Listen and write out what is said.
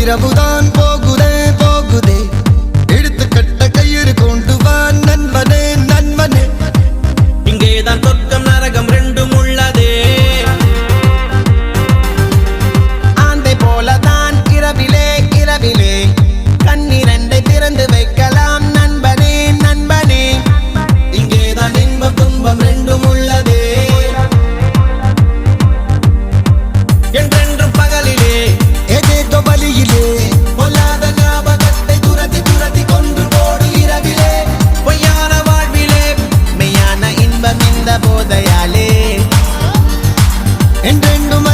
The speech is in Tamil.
இரவுதான் போகுதே போகுதே எடுத்துக்கட்ட கயிறு கொண்டு வா நண்பனே நண்பனே இங்கேதான் சொர்க்கம் நரகம் ரெண்டும் உள்ளதே ஆந்தை போலதான் இரவிலே இரவிலே கண்ணிரண்டை திறந்து வைக்கலாம் நண்பனே நண்பனே இங்கேதான் இன்பம் துன்பம் ரெண்டும் உள்ளதே என்றென்றும் பகலிலே ஏதேதோ வழியிலே பொல்லாத ஞாபகத்தை துரத்தி துரத்தி கொன்று போடு இரவிலே பொய்யான வாழ்விலே மெய்யான இன்பம் இந்த போதையாலே என்றென்றும்